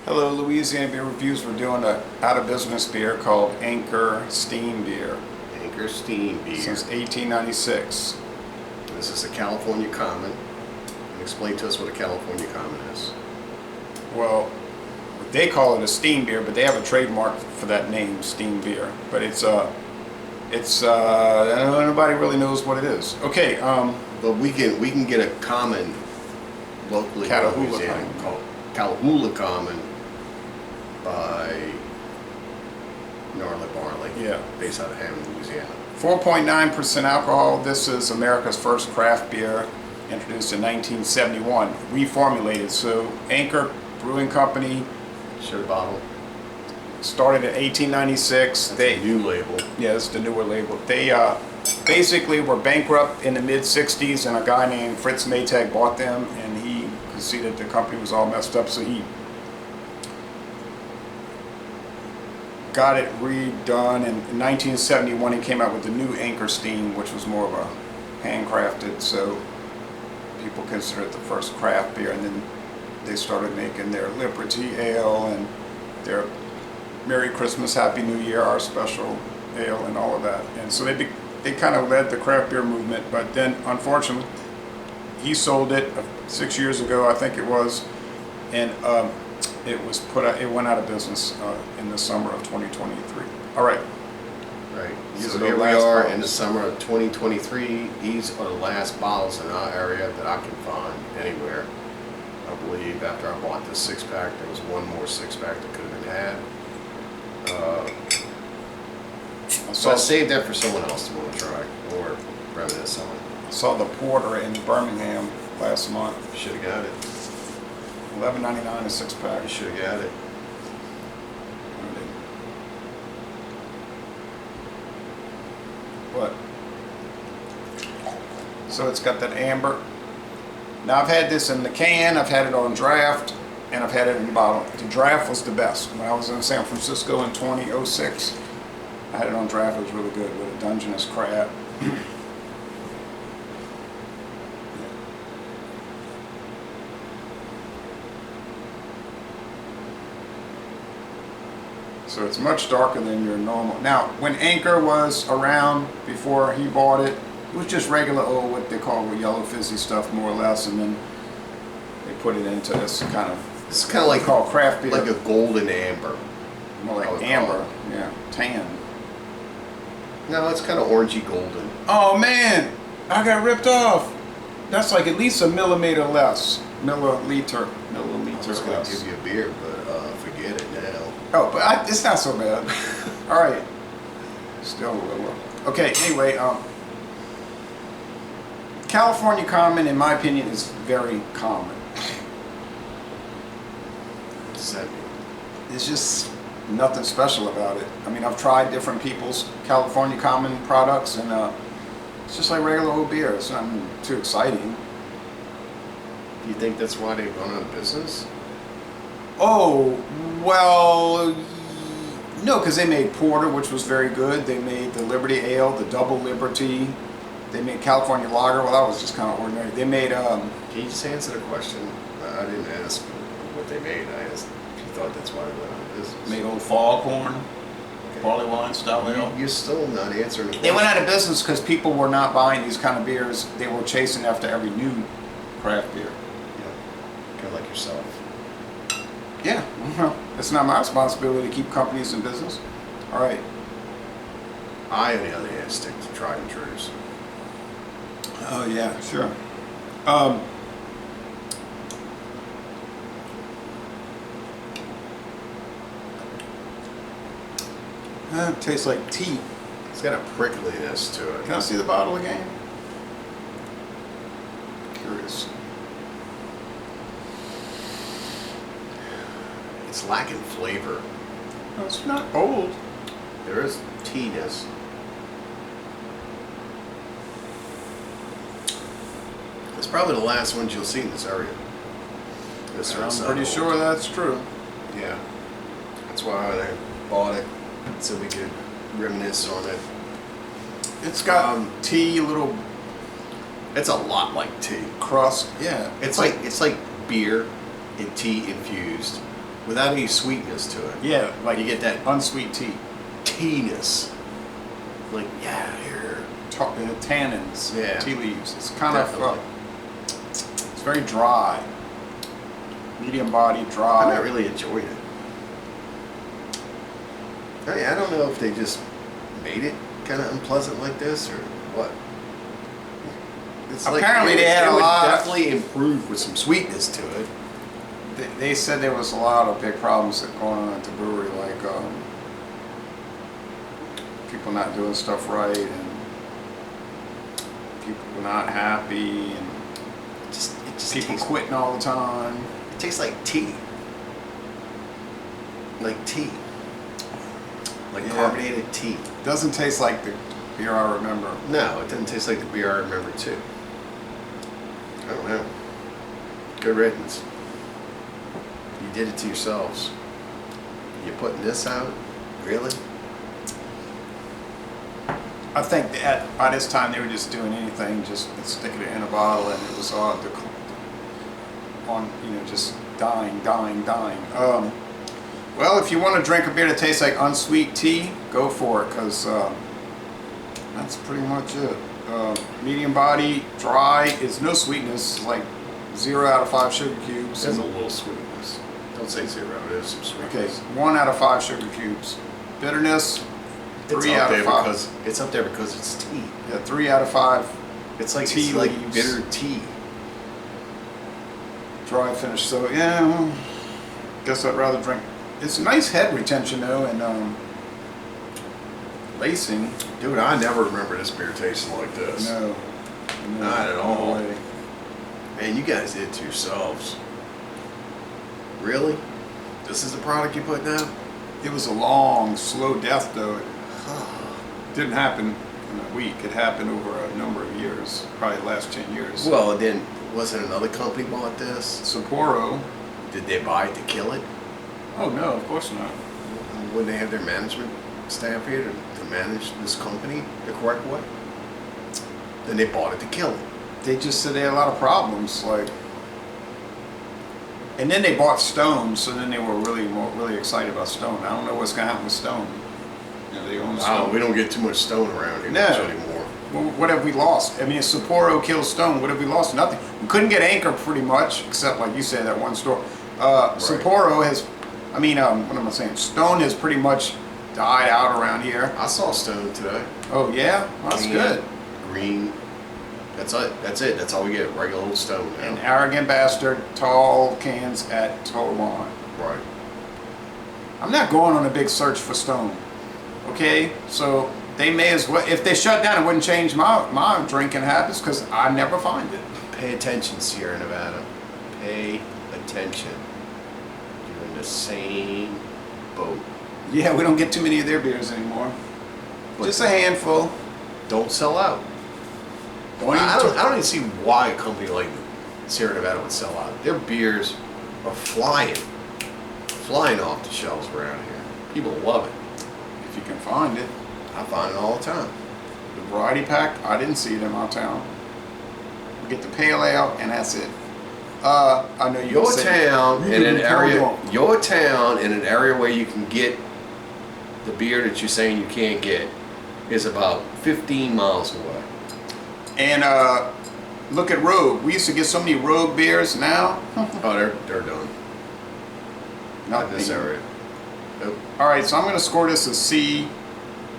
Hello, Louisiana Beer Reviews. We're doing a out-of-business beer called Anchor Steam Beer. Anchor Steam Beer. Since 1896. This is a California Common. Explain to us what a California Common is. Well, they call it a steam beer, but they have a trademark for that name, steam beer. But nobody really knows what it is. Okay. But we can get a common locally in Louisiana called California Common by Gnarly Barley. Yeah. Based out of Hammond, Louisiana. 4.9% alcohol. This is America's first craft beer, introduced in 1971, reformulated. So Anchor Brewing Company. Show the bottle. Started in 1896. That's a new label. Yeah, it's the newer label. They basically were bankrupt in the mid-60s, and a guy named Fritz Maytag bought them, and he could see that the company was all messed up, so he got it redone. And in 1971, he came out with the new Anchor Steam, which was more of a handcrafted, so people consider it the first craft beer. And then they started making their Liberty Ale and their Merry Christmas, Happy New Year, our special ale, and all of that. And so they kind of led the craft beer movement. But then, unfortunately, he sold it 6 years ago, I think it was, and it went out of business in the summer of 2023. All right. Right. So So here we are in the summer of 2023. These are the last bottles in our area that I can find anywhere. I believe after I bought this 6-pack, there was one more 6-pack that could have been had. So I saved that for someone else to want to try or reminisce on. I saw the Porter in Birmingham last month. Should have got it. $11.99 a 6-pack. You should have got it. What? So it's got that amber. Now I've had this in the can, I've had it on draft, and I've had it in the bottle. The draft was the best. When I was in San Francisco in 2006, I had it on draft. It was really good with a Dungeness crab. So it's much darker than your normal. Now, when Anchor was around before he bought it, it was just regular old, what they call yellow fizzy stuff, more or less, and then they put it into this kind of. It's kind of like called craft beer, like a golden amber. More like amber, yeah, tan. No, it's kind of orangey golden. Oh man, I got ripped off. That's like at least a millimeter less, milliliter I was going to less. give you a beer, but forget it now. Oh, but it's not so bad. All right, still a little. Okay, anyway, California Common, in my opinion, is very common. What does that mean? It's just nothing special about it. I mean, I've tried different people's California Common products, and it's just like regular old beer. It's not too exciting. Do you think that's why they've gone out of business? Oh, well, no, because they made Porter, which was very good. They made the Liberty Ale, the Double Liberty. They made California Lager. Well, that was just kind of ordinary. They made Can you just answer the question? I didn't ask what they made. I asked if you thought that's why they went out of business. made Old Foghorn, barley wine style ale. You're still not answering the question. They went out of business because people were not buying these kind of beers. They were chasing after every new craft beer. Yeah. Kind of like yourself. Yeah, well, it's not my responsibility to keep companies in business. All right. I, on the other hand, stick to tried and trues. Oh yeah, sure. It tastes like tea. It's got a prickliness to it. Can I see the bottle again? Curious. It's lacking flavor. No, it's not old. There is tea-ness. It's probably the last ones you'll see in this area. I'm pretty sure that's true. Yeah. That's why I bought it, so we could reminisce on it. It's got tea, a little It's a lot like tea. crust. Yeah. It's like beer and tea infused. without any sweetness to it. Yeah, like You get that unsweet tea. Teaness. Like, yeah, here. Tannins, Yeah. tea leaves. It's kind Definitely. of, it's very dry. Medium body, dry. I'm not really enjoying it. I don't know if they just made it kind of unpleasant like this or what. It's Apparently it, they had it a would lot- definitely improve with some sweetness to it. They said there was a lot of big problems that going on at the brewery, like people not doing stuff right and people not happy and It just people tastes, quitting all the time. it tastes like tea. Like tea. Like Yeah. carbonated tea. Doesn't taste like the beer I remember. No, it doesn't taste like the beer I remember too. I don't know. Good riddance. You did it to yourselves. You putting this out? Really? I think that by this time they were just doing anything, just sticking it in a bottle, and it was on, just dying. Well, if you want to drink a beer that tastes like unsweet tea, go for it, because that's pretty much it. Medium body, dry, it's no sweetness, like 0 out of 5 sugar cubes. There's a little sweetness. Don't say 0, there's some Okay, sweetness. 1 out of 5 sugar cubes. Bitterness, It's 3 up out there of 5. because it's up there because it's tea. Yeah, 3 out of 5. It's like Tea it's like leaves. bitter tea. Dry finish. So yeah, well, guess I'd rather drink. It's nice head retention though, and lacing. Dude, I never remember this beer tasting like this. No, Not at no all. way. Man, you guys did it to yourselves. Really? This is the product you put out? It was a long, slow death though. It didn't happen in a week. It happened over a number of years, probably the last 10 years. Well, then wasn't another company bought this? Sapporo. Did they buy it to kill it? Oh no, of course not. Wouldn't they have their management staff here to manage this company the correct way? Then they bought it to kill it. They just said they had a lot of problems, like. And then they bought Stone, so then they were really excited about Stone. I don't know what's gonna happen with Stone. You know, they own Stone. Oh, we don't get too much stone around here No. much anymore. Well, what have we lost? I mean, if Sapporo kills Stone, what have we lost? Nothing. We couldn't get Anchor pretty much, except like you said, that one store. Sapporo has, what am I saying? Stone has pretty much died out around here. I saw stone today. Oh yeah, well, that's Green, good. Green. That's it. That's all we get. Regular old stone now. An arrogant bastard, tall cans at Total Wine. Right. I'm not going on a big search for Stone. Okay, so they may as well. If they shut down, it wouldn't change my drinking habits because I never find it. Pay attention, Sierra Nevada. Pay attention. You're in the same boat. Yeah, we don't get too many of their beers anymore. But Just a handful. don't sell out. I don't even see why a company like Sierra Nevada would sell out. Their beers are flying off the shelves around here. People love it. If you can find it. I find it all the time. The variety pack, I didn't see it in my town. We get the pale ale, and that's it. I know Your town in an area. on. Your town in an area where you can get the beer that you're saying you can't get is about 15 miles away. And look at Rogue. We used to get so many Rogue beers. Now, Oh, they're done. Not this anymore. area. Nope. All right, so I'm going to score this a C,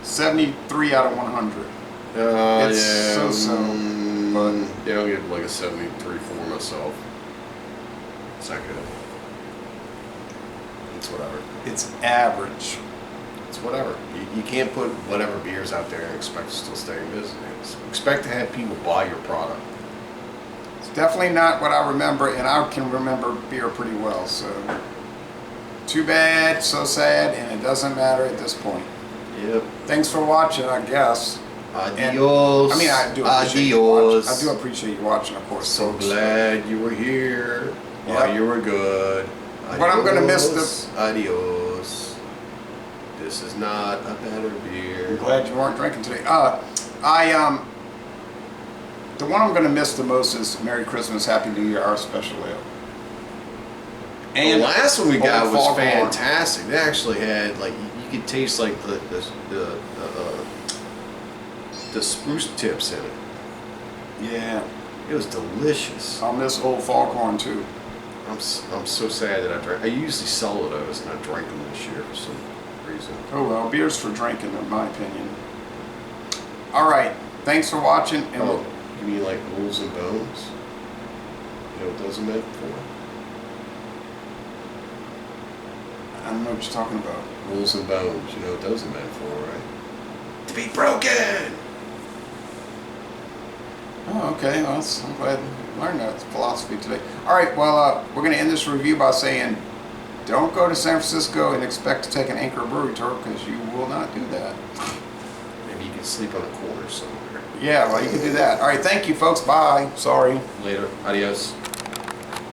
73 out of 100. It's Yeah. so-so, but- yeah, I'll give like a 73 for myself. It's not good. It's whatever. It's average. It's whatever. You can't put whatever beers out there and expect to still stay in business. Expect to have people buy your product. It's definitely not what I remember, and I can remember beer pretty well. So, too bad, so sad, and it doesn't matter at this point. Yep. Thanks for watching, I guess. Adios. I mean, I do appreciate you Adios. watching. I do appreciate you watching, of course. So folks. glad you were here. While you were good. But I'm gonna miss Adios. Adios. This is not a better beer. I'm glad you weren't drinking today. The one I'm gonna miss the most is Merry Christmas, Happy New Year, our special ale. The last one we got Old was Foghorn. fantastic. They actually had like you could taste like the spruce tips in it. Yeah, It was delicious. I'll miss Old Foghorn too. I'm so sad that I drank. I usually sell those, and I drank them this year for some reason. Oh well, beer's for drinking, in my opinion. All right, thanks for watching. And Oh, you mean like Wolves and Bones? You know what those are meant for? I don't know what you're talking about. Wolves and Bones. You know what those are meant for, right? To be broken. Oh, okay. Well, I'm glad I learned that philosophy today. All right, well, we're going to end this review by saying, don't go to San Francisco and expect to take an Anchor Brewing tour, because you will not do that. Maybe you can sleep on a corner somewhere. Yeah, well, you can do that. All right, thank you, folks. Bye. Sorry. Later. Adios.